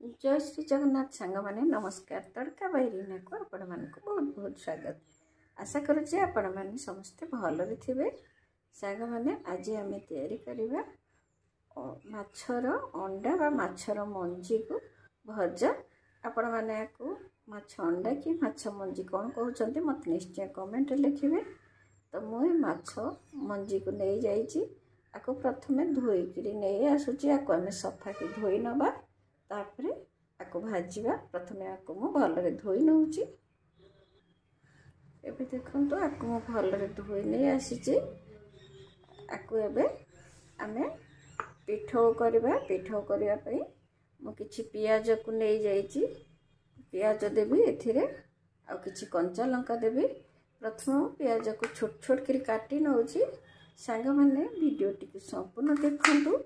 जय श्री जगन्नाथ सांग मैंने नमस्कार। तड़का बैरिना को आपण मानक बहुत बहुत स्वागत। आशा करुचे आपण मैंने समस्ते भलरे थे। सांग मैंने आज आम तैयारी करवा माछर अंडा बा माछर मंजी को भजा। आपण मैंने माछ अंडा कि माछ मंजी कौन कहते मत निश्चय कमेंट लिखे। तो मुझे माछ मंजी को नहीं जाइए आपको प्रथमे धोईक नहीं आसूची आम सफा की धोई नवा तापरे आपको भाजवा। प्रथमे आपको मु भलरे धोई नौची। एबे देखंतु आपको मु भलरे धोई नहीं आसीची। आपको एबे आमे पिठो करबा। पिठो करबा पई मु किछि पियाज को नहीं जाइची। पियाज देबी एथिरे आ किछि कंचा लंका देबी। प्रथम पियाज को छोट छोट करी काटी नौची। सांग माने वीडियो टी संपूर्ण देखंतु।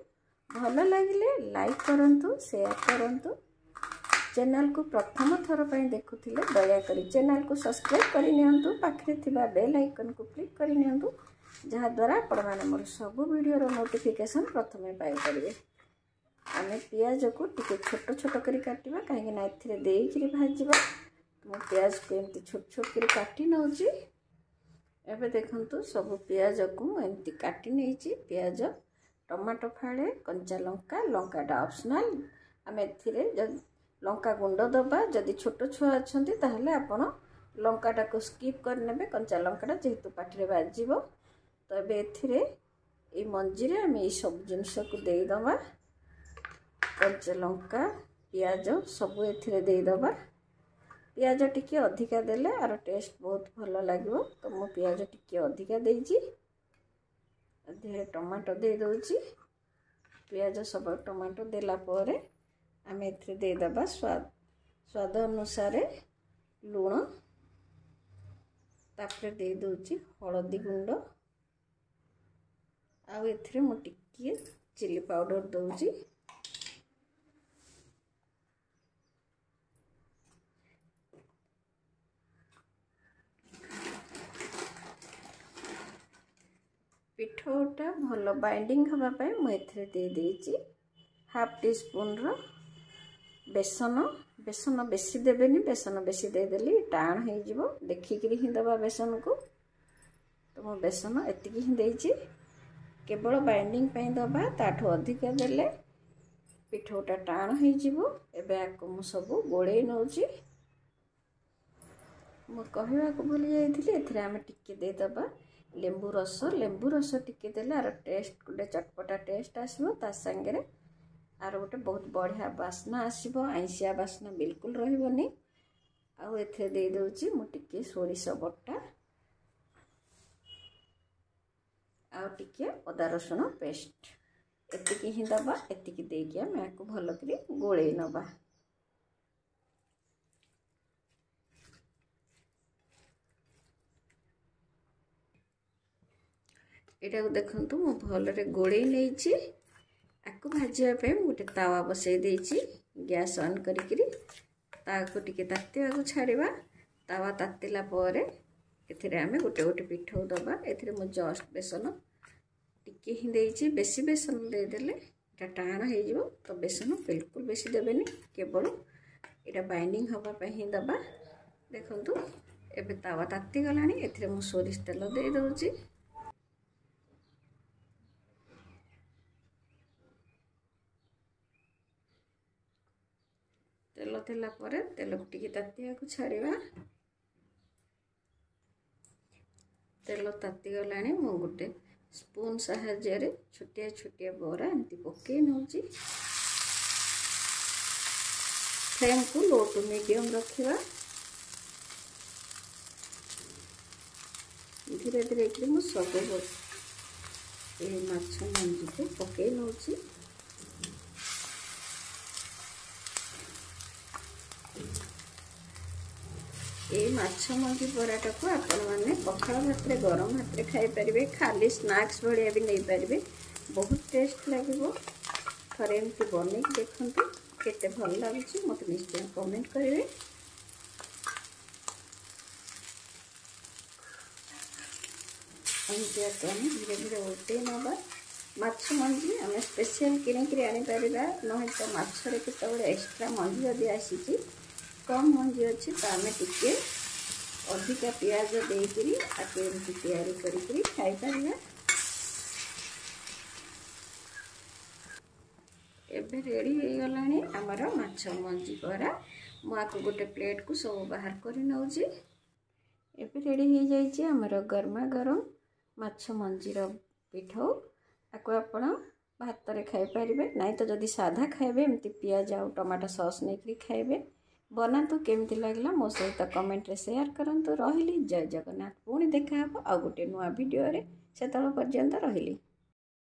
भल लगिले लाइक करंतु, शेयर करंतु। चैनल को प्रथम थर पई देखुथिले दया करी चैनल को सब्सक्राइब करि नियंतु। पाखरे थिबा बेल आइकन को क्लिक करि नियंतु जहा द्वारा आपण माने मोर सब वीडियो रो नोटिफिकेशन प्रथमे पाई परिबे। आमे पियाज को टिके छोट छोट करी काटिबा काहे ना एथिरे देई करी भाजिबा। मो पियाज को एमती छोट छोट करी काटी नउची। एबे देखंतु सब पियाज को एमती काटी नेची। पियाज टमाटो फाड़े कंचा लंका लंकाटा ऑप्शनल। आम ए लंका गुंड दबा। जदि छोट छुआ अच्छा ताहले आपण लंकाटा को स्किप करने कंचा लंकाटा जेहेतु पाटिरे बाजिबो। तो एबे एथिरे ए मंजीरे आम ये सब जिनस को दे दबा। कंचा लंका पियाज सब एथिरे दे दबा। पियाज टिके अधिका देले आर टेस्ट बहुत भल लागिवो। तो मो पियाज टिके अधिका देइची। अधे टमाटो दे दउची। पियाज सब टमाटो देला परे आम एथिरे दे दबा स्वाद अनुसार लूण। तापरे दे दउची हळदी गुंड आ एथिरे मो टिके चिली पाउडर दउची। पिठोटा भल बाइंडिंग हवापाई मुझे दे देइची हाफ टी स्पून रो बेसन। बेसन बेसी देबेनी। बेसन बेसी देदेली टाण हो जिवो। देखिकरी ही दबा बेसन को। तो मो बेसन एतिकी ही देइची केवल बाइंडिंग पई दबा। ताठो अधिक देले पिठोटा टाण हो जिवो। एबे आको मु सब गोळेई नउची। मु कहवा को भूली जाइथिली एथिरे आमे टिके दे दबा लेंबू रस। लेंबू रस टिके देले आर टेस्ट गोटे चटपटा टेस्ट आसीबो। ता संगे आर गोटे बहुत बढ़िया बास्ना आसीबो। आइसिया बास्ना बिल्कुल रहिबोनी। आउ एथे दे दउची मु टिके सोरिष बटा आउ टिके अदा रसुण पेस्ट। एतिकी ही दबा। एतिकी देकी हम याको भल करी गोळेई नबा। एटा को देखंतु मु भलरे गोळेई नेइची। आको भाजिया पे गोटे तावा बसई देइची। गैस ऑन करिकरी ताको टिके तातिया को छाड़ीबा। तावा तातिला परे एथिरे आमे गोटे गोटे पिठो दबा। एथिरे मु जस्ट बेसन टिके ही देइची। बेसी बेसन दे देले एटा टाण हे जिवो। तो बेसन बिल्कुल बेसी देबेनी केवल एटा बाइंडिंग हवा पे ही दबा। देखंतु एबे तावा ताति गलानी। एथिरे मु सोरिष तेल दे दउची। तेल देला परे तेल को टिके तातिया को छाड़ीबा। तेल ताति गलानी। मु गोटे स्पून सहाय्य रे छोटिया छोटिया बोरा एमती पकई नउची। फ्लेम को लो टू मीडियम रखिबा। धीरे धीरे कि मु सब ए माछ मंजी को पकई नउची। ये माछ मंजी बराटा को आपण माने पखाल भात रे गरम भात रे खाई परिबे। खाली स्नैक्स भलिया भी नहीं परिबे। बहुत टेस्ट लागिवो। थरे एमती बनै देखंतु केते भल लागुची मते निश्चय कमेंट करिवे। एमती आके धीरे धीरे उल्टे नबा। माछ मंजी आम स्पेशल किणिकी आनीपर ना तो मछरे केतबे एक्स्ट्रा मंजी जदि आसी कम मंजी अच्छी तो आम टिके अधिका पियाज देकरी आके एमती तैयारी करी खाई पारिबा। एबे रेडी हो गलानी आमर माछ मंजी बरा। मुझे गोटे प्लेट को सब बाहर कर नौची। एबे रेडी हो जाइए आमर गरमा गरम माछ मंजीर पिठौ। आपको आपण भात रे खाई पारिबे नहीं तो जदि साधा खाइबे एमती पियाज आ टमाटो सॉस नहीं खाइबे। बनातु केमती लागला मो सहित कमेंट रे शेयर करंतु। रहिली जय जगन्नाथ। पुणी देखा आ गोटे नुआ वीडियो रे। सेतल पर्यंत रहिली।